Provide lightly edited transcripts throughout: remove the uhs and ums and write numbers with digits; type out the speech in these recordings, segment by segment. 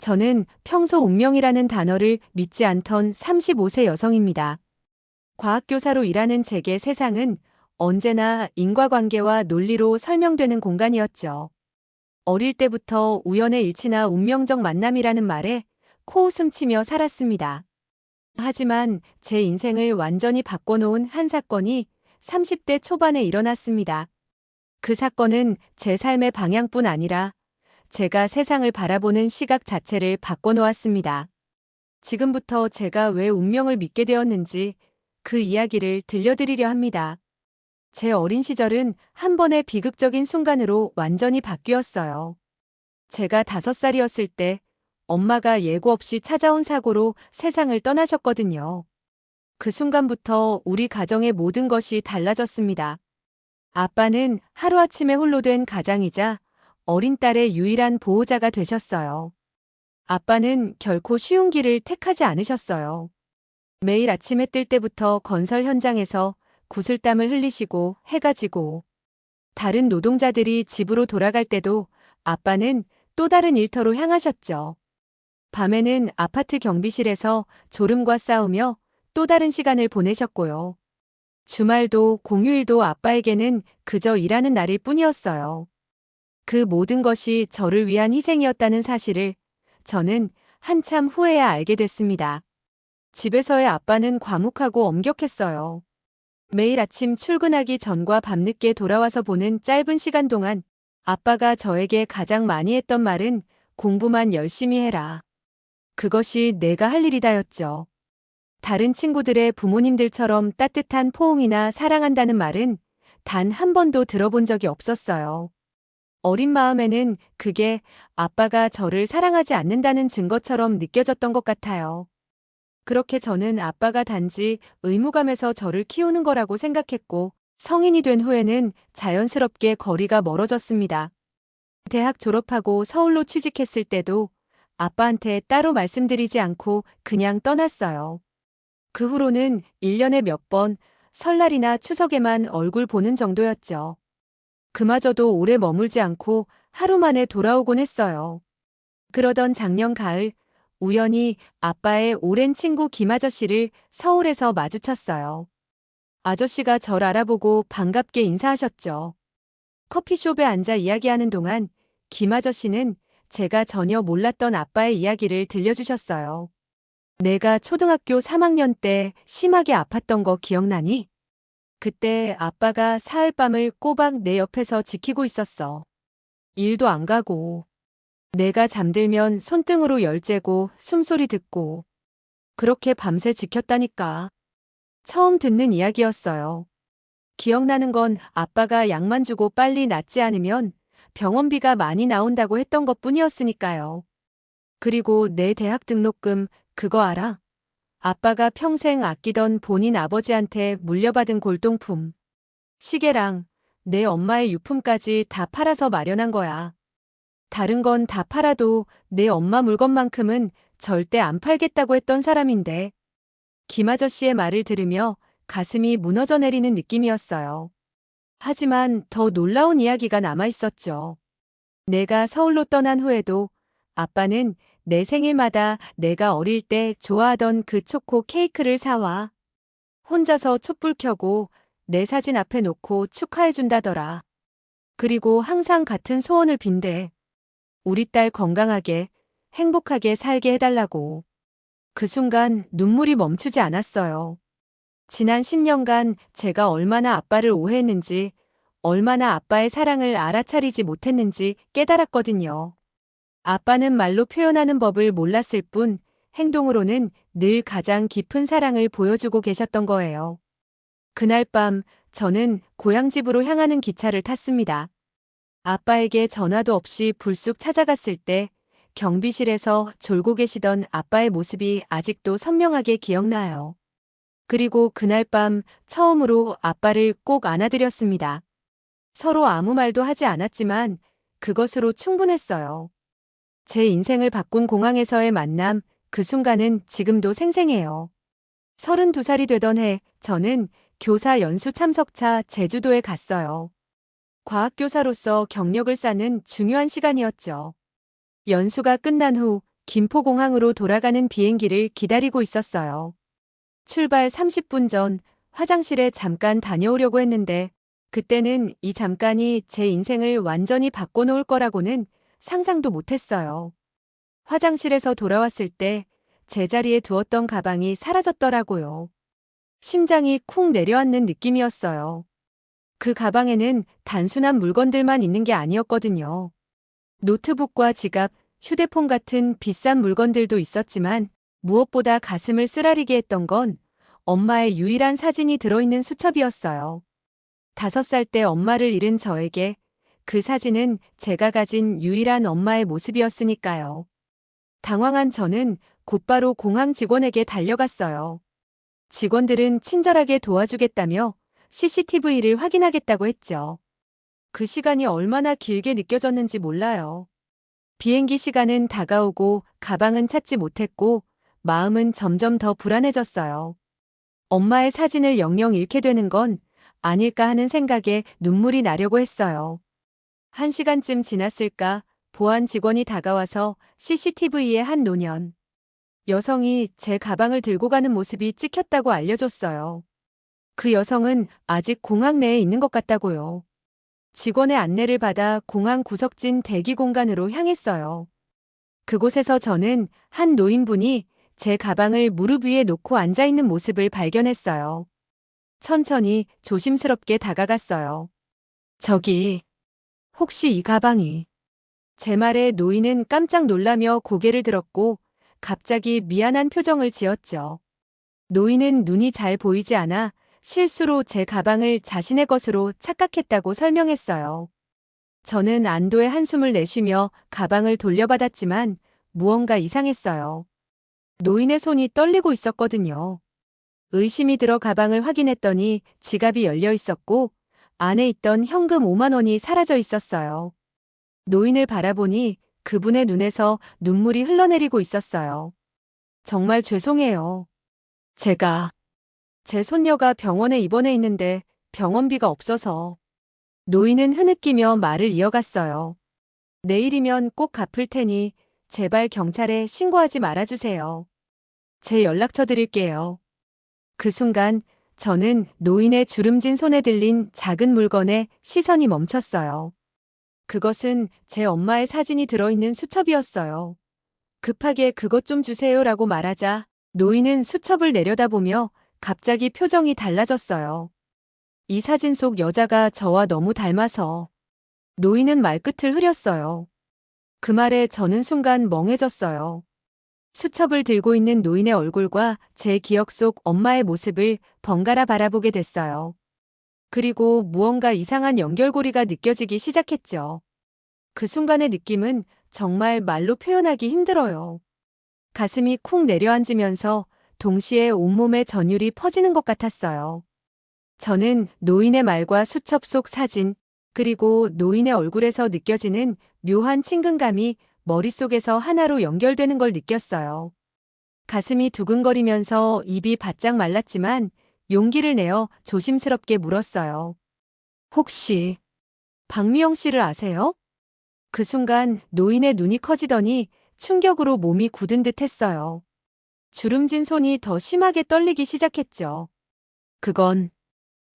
저는 평소 운명이라는 단어를 믿지 않던 35세 여성입니다. 과학교사로 일하는 제게 세상은 언제나 인과관계와 논리로 설명되는 공간이었죠. 어릴 때부터 우연의 일치나 운명적 만남이라는 말에 코웃음 치며 살았습니다. 하지만 제 인생을 완전히 바꿔놓은 한 사건이 30대 초반에 일어났습니다. 그 사건은 제 삶의 방향뿐 아니라 제가 세상을 바라보는 시각 자체를 바꿔놓았습니다. 지금부터 제가 왜 운명을 믿게 되었는지 그 이야기를 들려드리려 합니다. 제 어린 시절은 한 번의 비극적인 순간으로 완전히 바뀌었어요. 제가 5살이었을 때 엄마가 예고 없이 찾아온 사고로 세상을 떠나셨거든요. 그 순간부터 우리 가정의 모든 것이 달라졌습니다. 아빠는 하루아침에 홀로 된 가장이자 어린 딸의 유일한 보호자가 되셨어요. 아빠는 결코 쉬운 길을 택하지 않으셨어요. 매일 아침 해 뜰 때부터 건설 현장에서 구슬땀을 흘리시고 해가 지고 다른 노동자들이 집으로 돌아갈 때도 아빠는 또 다른 일터로 향하셨죠. 밤에는 아파트 경비실에서 졸음과 싸우며 또 다른 시간을 보내셨고요. 주말도 공휴일도 아빠에게는 그저 일하는 날일 뿐이었어요. 그 모든 것이 저를 위한 희생이었다는 사실을 저는 한참 후에야 알게 됐습니다. 집에서의 아빠는 과묵하고 엄격했어요. 매일 아침 출근하기 전과 밤늦게 돌아와서 보는 짧은 시간 동안 아빠가 저에게 가장 많이 했던 말은 공부만 열심히 해라. 그것이 내가 할 일이다였죠. 다른 친구들의 부모님들처럼 따뜻한 포옹이나 사랑한다는 말은 단 한 번도 들어본 적이 없었어요. 어린 마음에는 그게 아빠가 저를 사랑하지 않는다는 증거처럼 느껴졌던 것 같아요. 그렇게 저는 아빠가 단지 의무감에서 저를 키우는 거라고 생각했고, 성인이 된 후에는 자연스럽게 거리가 멀어졌습니다. 대학 졸업하고 서울로 취직했을 때도 아빠한테 따로 말씀드리지 않고 그냥 떠났어요. 그 후로는 1년에 몇 번 설날이나 추석에만 얼굴 보는 정도였죠. 그마저도 오래 머물지 않고 하루 만에 돌아오곤 했어요. 그러던 작년 가을, 우연히 아빠의 오랜 친구 김아저씨를 서울에서 마주쳤어요. 아저씨가 절 알아보고 반갑게 인사하셨죠. 커피숍에 앉아 이야기하는 동안 김아저씨는 제가 전혀 몰랐던 아빠의 이야기를 들려주셨어요. 내가 초등학교 3학년 때 심하게 아팠던 거 기억나니? 그때 아빠가 사흘밤을 꼬박 내 옆에서 지키고 있었어. 일도 안 가고. 내가 잠들면 손등으로 열 째고 숨소리 듣고. 그렇게 밤새 지켰다니까. 처음 듣는 이야기였어요. 기억나는 건 아빠가 약만 주고 빨리 낫지 않으면 병원비가 많이 나온다고 했던 것뿐이었으니까요. 그리고 내 대학 등록금 그거 알아? 아빠가 평생 아끼던 본인 아버지한테 물려받은 골동품. 시계랑 내 엄마의 유품까지 다 팔아서 마련한 거야. 다른 건 다 팔아도 내 엄마 물건만큼은 절대 안 팔겠다고 했던 사람인데. 김아저씨의 말을 들으며 가슴이 무너져 내리는 느낌이었어요. 하지만 더 놀라운 이야기가 남아 있었죠. 내가 서울로 떠난 후에도 아빠는 내 생일마다 내가 어릴 때 좋아하던 그 초코 케이크를 사와. 혼자서 촛불 켜고 내 사진 앞에 놓고 축하해준다더라. 그리고 항상 같은 소원을 빈대. 우리 딸 건강하게, 행복하게 살게 해달라고. 그 순간 눈물이 멈추지 않았어요. 지난 10년간 제가 얼마나 아빠를 오해했는지, 얼마나 아빠의 사랑을 알아차리지 못했는지 깨달았거든요. 아빠는 말로 표현하는 법을 몰랐을 뿐 행동으로는 늘 가장 깊은 사랑을 보여주고 계셨던 거예요. 그날 밤 저는 고향집으로 향하는 기차를 탔습니다. 아빠에게 전화도 없이 불쑥 찾아갔을 때 경비실에서 졸고 계시던 아빠의 모습이 아직도 선명하게 기억나요. 그리고 그날 밤 처음으로 아빠를 꼭 안아드렸습니다. 서로 아무 말도 하지 않았지만 그것으로 충분했어요. 제 인생을 바꾼 공항에서의 만남, 그 순간은 지금도 생생해요. 32살이 되던 해 저는 교사 연수 참석차 제주도에 갔어요. 과학교사로서 경력을 쌓는 중요한 시간이었죠. 연수가 끝난 후 김포공항으로 돌아가는 비행기를 기다리고 있었어요. 출발 30분 전 화장실에 잠깐 다녀오려고 했는데 그때는 이 잠깐이 제 인생을 완전히 바꿔놓을 거라고는 상상도 못했어요. 화장실에서 돌아왔을 때 제자리에 두었던 가방이 사라졌더라고요. 심장이 쿵 내려앉는 느낌이었어요. 그 가방에는 단순한 물건들만 있는 게 아니었거든요. 노트북과 지갑, 휴대폰 같은 비싼 물건들도 있었지만 무엇보다 가슴을 쓰라리게 했던 건 엄마의 유일한 사진이 들어있는 수첩이었어요. 5살 때 엄마를 잃은 저에게 그 사진은 제가 가진 유일한 엄마의 모습이었으니까요. 당황한 저는 곧바로 공항 직원에게 달려갔어요. 직원들은 친절하게 도와주겠다며 CCTV를 확인하겠다고 했죠. 그 시간이 얼마나 길게 느껴졌는지 몰라요. 비행기 시간은 다가오고 가방은 찾지 못했고 마음은 점점 더 불안해졌어요. 엄마의 사진을 영영 잃게 되는 건 아닐까 하는 생각에 눈물이 나려고 했어요. 1시간쯤 지났을까 보안 직원이 다가와서 CCTV의 한 노년 여성이 제 가방을 들고 가는 모습이 찍혔다고 알려줬어요. 그 여성은 아직 공항 내에 있는 것 같다고요. 직원의 안내를 받아 공항 구석진 대기 공간으로 향했어요. 그곳에서 저는 한 노인분이 제 가방을 무릎 위에 놓고 앉아있는 모습을 발견했어요. 천천히 조심스럽게 다가갔어요. 저기, 혹시 이 가방이? 제 말에 노인은 깜짝 놀라며 고개를 들었고 갑자기 미안한 표정을 지었죠. 노인은 눈이 잘 보이지 않아 실수로 제 가방을 자신의 것으로 착각했다고 설명했어요. 저는 안도의 한숨을 내쉬며 가방을 돌려받았지만 무언가 이상했어요. 노인의 손이 떨리고 있었거든요. 의심이 들어 가방을 확인했더니 지갑이 열려 있었고 안에 있던 현금 5만 원이 사라져 있었어요. 노인을 바라보니 그분의 눈에서 눈물이 흘러내리고 있었어요. 정말 죄송해요. 제 손녀가 병원에 입원해 있는데 병원비가 없어서. 노인은 흐느끼며 말을 이어갔어요. 내일이면 꼭 갚을 테니 제발 경찰에 신고하지 말아주세요. 제 연락처 드릴게요. 그 순간 저는 노인의 주름진 손에 들린 작은 물건에 시선이 멈췄어요. 그것은 제 엄마의 사진이 들어있는 수첩이었어요. 급하게 그것 좀 주세요라고 말하자 노인은 수첩을 내려다보며 갑자기 표정이 달라졌어요. 이 사진 속 여자가 저와 너무 닮아서. 노인은 말끝을 흐렸어요. 그 말에 저는 순간 멍해졌어요. 수첩을 들고 있는 노인의 얼굴과 제 기억 속 엄마의 모습을 번갈아 바라보게 됐어요. 그리고 무언가 이상한 연결고리가 느껴지기 시작했죠. 그 순간의 느낌은 정말 말로 표현하기 힘들어요. 가슴이 쿵 내려앉으면서 동시에 온몸에 전율이 퍼지는 것 같았어요. 저는 노인의 말과 수첩 속 사진, 그리고 노인의 얼굴에서 느껴지는 묘한 친근감이 머릿속에서 하나로 연결되는 걸 느꼈어요. 가슴이 두근거리면서 입이 바짝 말랐지만 용기를 내어 조심스럽게 물었어요. 혹시 박미영 씨를 아세요? 그 순간 노인의 눈이 커지더니 충격으로 몸이 굳은 듯 했어요. 주름진 손이 더 심하게 떨리기 시작했죠. 그건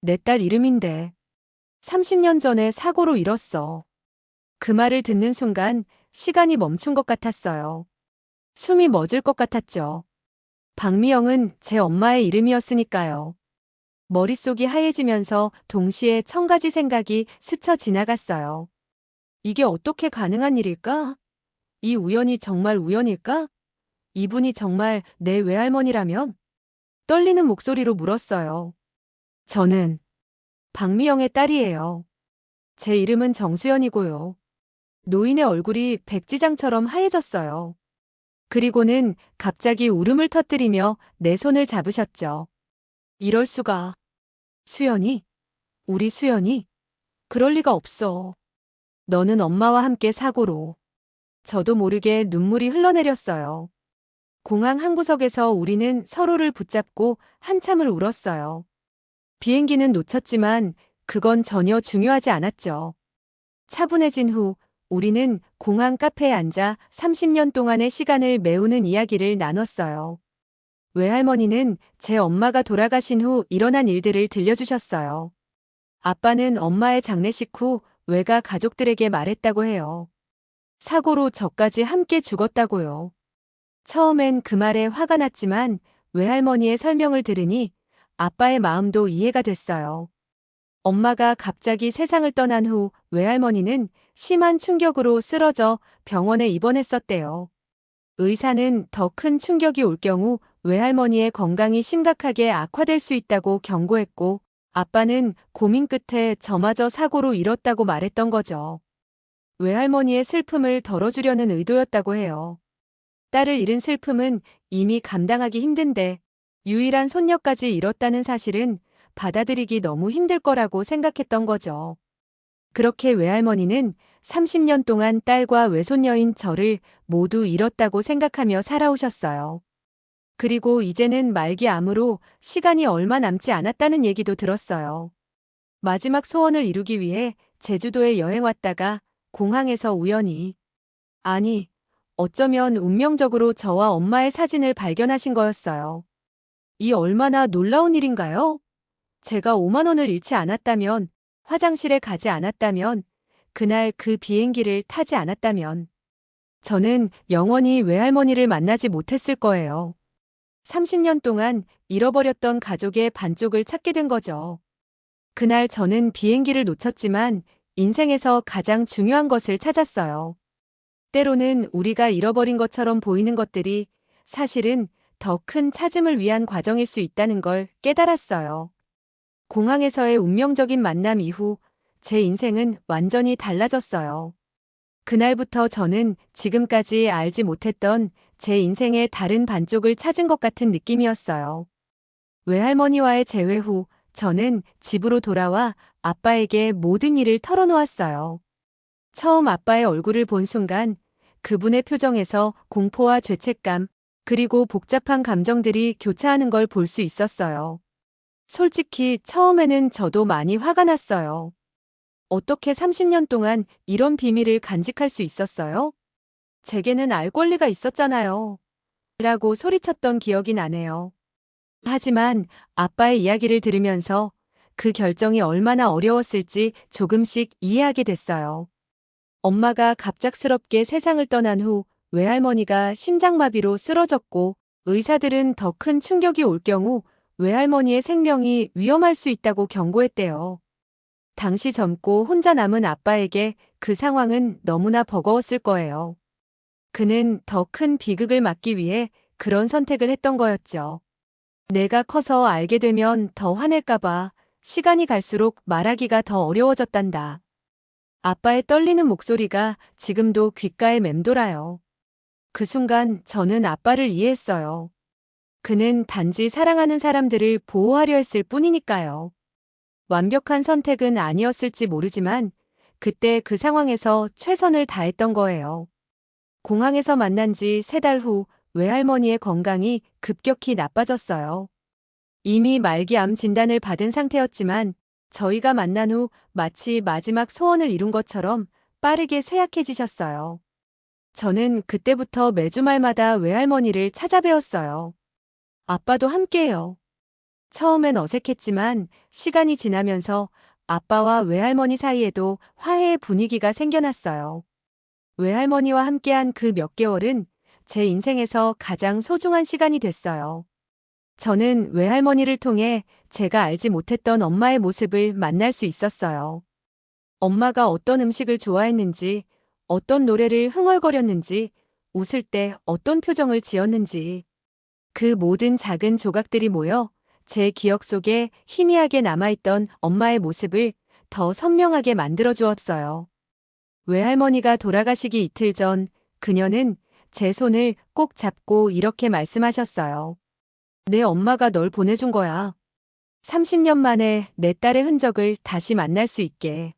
내 딸 이름인데 30년 전에 사고로 잃었어. 그 말을 듣는 순간 시간이 멈춘 것 같았어요. 숨이 멎을 것 같았죠. 박미영은 제 엄마의 이름이었으니까요. 머릿속이 하얘지면서 동시에 1000가지 생각이 스쳐 지나갔어요. 이게 어떻게 가능한 일일까? 이 우연이 정말 우연일까? 이분이 정말 내 외할머니라면? 떨리는 목소리로 물었어요. 저는 박미영의 딸이에요. 제 이름은 정수연이고요. 노인의 얼굴이 백지장처럼 하얘졌어요. 그리고는 갑자기 울음을 터뜨리며 내 손을 잡으셨죠. 이럴 수가. 수연이? 우리 수연이? 그럴 리가 없어. 너는 엄마와 함께 사고로. 저도 모르게 눈물이 흘러내렸어요. 공항 한 구석에서 우리는 서로를 붙잡고 한참을 울었어요. 비행기는 놓쳤지만 그건 전혀 중요하지 않았죠. 차분해진 후 우리는 공항 카페에 앉아 30년 동안의 시간을 메우는 이야기를 나눴어요. 외할머니는 제 엄마가 돌아가신 후 일어난 일들을 들려주셨어요. 아빠는 엄마의 장례식 후 외가 가족들에게 말했다고 해요. 사고로 저까지 함께 죽었다고요. 처음엔 그 말에 화가 났지만 외할머니의 설명을 들으니 아빠의 마음도 이해가 됐어요. 엄마가 갑자기 세상을 떠난 후 외할머니는 심한 충격으로 쓰러져 병원에 입원했었대요. 의사는 더 큰 충격이 올 경우 외할머니의 건강이 심각하게 악화될 수 있다고 경고했고, 아빠는 고민 끝에 저마저 사고로 잃었다고 말했던 거죠. 외할머니의 슬픔을 덜어주려는 의도였다고 해요. 딸을 잃은 슬픔은 이미 감당하기 힘든데 유일한 손녀까지 잃었다는 사실은 받아들이기 너무 힘들 거라고 생각했던 거죠. 그렇게 외할머니는 30년 동안 딸과 외손녀인 저를 모두 잃었다고 생각하며 살아오셨어요. 그리고 이제는 말기암으로 시간이 얼마 남지 않았다는 얘기도 들었어요. 마지막 소원을 이루기 위해 제주도에 여행 왔다가 공항에서 우연히, 아니, 어쩌면 운명적으로 저와 엄마의 사진을 발견하신 거였어요. 이 얼마나 놀라운 일인가요? 제가 5만 원을 잃지 않았다면, 화장실에 가지 않았다면, 그날 그 비행기를 타지 않았다면, 저는 영원히 외할머니를 만나지 못했을 거예요. 30년 동안 잃어버렸던 가족의 반쪽을 찾게 된 거죠. 그날 저는 비행기를 놓쳤지만 인생에서 가장 중요한 것을 찾았어요. 때로는 우리가 잃어버린 것처럼 보이는 것들이 사실은 더 큰 찾음을 위한 과정일 수 있다는 걸 깨달았어요. 공항에서의 운명적인 만남 이후 제 인생은 완전히 달라졌어요. 그날부터 저는 지금까지 알지 못했던 제 인생의 다른 반쪽을 찾은 것 같은 느낌이었어요. 외할머니와의 재회 후 저는 집으로 돌아와 아빠에게 모든 일을 털어놓았어요. 처음 아빠의 얼굴을 본 순간 그분의 표정에서 공포와 죄책감, 그리고 복잡한 감정들이 교차하는 걸 볼 수 있었어요. 솔직히 처음에는 저도 많이 화가 났어요. 어떻게 30년 동안 이런 비밀을 간직할 수 있었어요? 제게는 알 권리가 있었잖아요. 라고 소리쳤던 기억이 나네요. 하지만 아빠의 이야기를 들으면서 그 결정이 얼마나 어려웠을지 조금씩 이해하게 됐어요. 엄마가 갑작스럽게 세상을 떠난 후 외할머니가 심장마비로 쓰러졌고, 의사들은 더 큰 충격이 올 경우 외할머니의 생명이 위험할 수 있다고 경고했대요. 당시 젊고 혼자 남은 아빠에게 그 상황은 너무나 버거웠을 거예요. 그는 더 큰 비극을 막기 위해 그런 선택을 했던 거였죠. 내가 커서 알게 되면 더 화낼까봐 시간이 갈수록 말하기가 더 어려워졌단다. 아빠의 떨리는 목소리가 지금도 귓가에 맴돌아요. 그 순간 저는 아빠를 이해했어요. 그는 단지 사랑하는 사람들을 보호하려 했을 뿐이니까요. 완벽한 선택은 아니었을지 모르지만 그때 그 상황에서 최선을 다했던 거예요. 공항에서 만난 지 3달 후 외할머니의 건강이 급격히 나빠졌어요. 이미 말기암 진단을 받은 상태였지만 저희가 만난 후 마치 마지막 소원을 이룬 것처럼 빠르게 쇠약해지셨어요. 저는 그때부터 매주 말마다 외할머니를 찾아뵈었어요. 아빠도 함께해요. 처음엔 어색했지만 시간이 지나면서 아빠와 외할머니 사이에도 화해의 분위기가 생겨났어요. 외할머니와 함께한 그 몇 개월은 제 인생에서 가장 소중한 시간이 됐어요. 저는 외할머니를 통해 제가 알지 못했던 엄마의 모습을 만날 수 있었어요. 엄마가 어떤 음식을 좋아했는지, 어떤 노래를 흥얼거렸는지, 웃을 때 어떤 표정을 지었는지, 그 모든 작은 조각들이 모여 제 기억 속에 희미하게 남아있던 엄마의 모습을 더 선명하게 만들어 주었어요. 외할머니가 돌아가시기 이틀 전 그녀는 제 손을 꼭 잡고 이렇게 말씀하셨어요. 내 엄마가 널 보내준 거야. 30년 만에 내 딸의 흔적을 다시 만날 수 있게.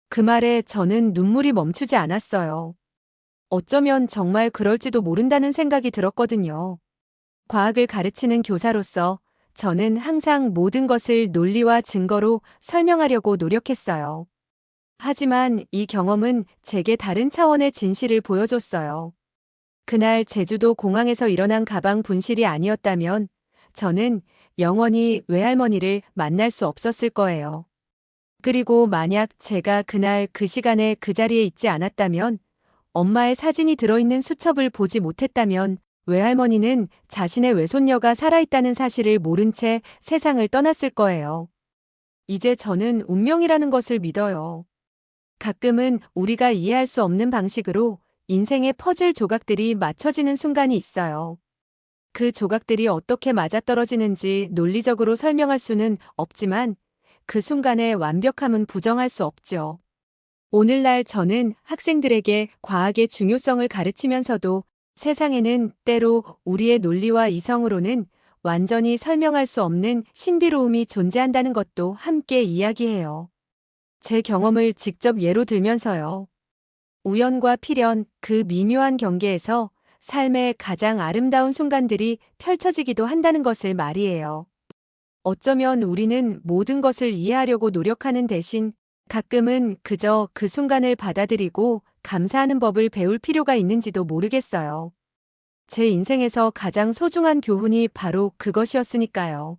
그 말에 저는 눈물이 멈추지 않았어요. 어쩌면 정말 그럴지도 모른다는 생각이 들었거든요. 과학을 가르치는 교사로서 저는 항상 모든 것을 논리와 증거로 설명하려고 노력했어요. 하지만 이 경험은 제게 다른 차원의 진실을 보여줬어요. 그날 제주도 공항에서 일어난 가방 분실이 아니었다면 저는 영원히 외할머니를 만날 수 없었을 거예요. 그리고 만약 제가 그날 그 시간에 그 자리에 있지 않았다면, 엄마의 사진이 들어있는 수첩을 보지 못했다면 외할머니는 자신의 외손녀가 살아있다는 사실을 모른 채 세상을 떠났을 거예요. 이제 저는 운명이라는 것을 믿어요. 가끔은 우리가 이해할 수 없는 방식으로 인생의 퍼즐 조각들이 맞춰지는 순간이 있어요. 그 조각들이 어떻게 맞아떨어지는지 논리적으로 설명할 수는 없지만 그 순간의 완벽함은 부정할 수 없죠. 오늘날 저는 학생들에게 과학의 중요성을 가르치면서도 세상에는 때로 우리의 논리와 이성으로는 완전히 설명할 수 없는 신비로움이 존재한다는 것도 함께 이야기해요. 제 경험을 직접 예로 들면서요. 우연과 필연, 그 미묘한 경계에서 삶의 가장 아름다운 순간들이 펼쳐지기도 한다는 것을 말이에요. 어쩌면 우리는 모든 것을 이해하려고 노력하는 대신 가끔은 그저 그 순간을 받아들이고 감사하는 법을 배울 필요가 있는지도 모르겠어요. 제 인생에서 가장 소중한 교훈이 바로 그것이었으니까요.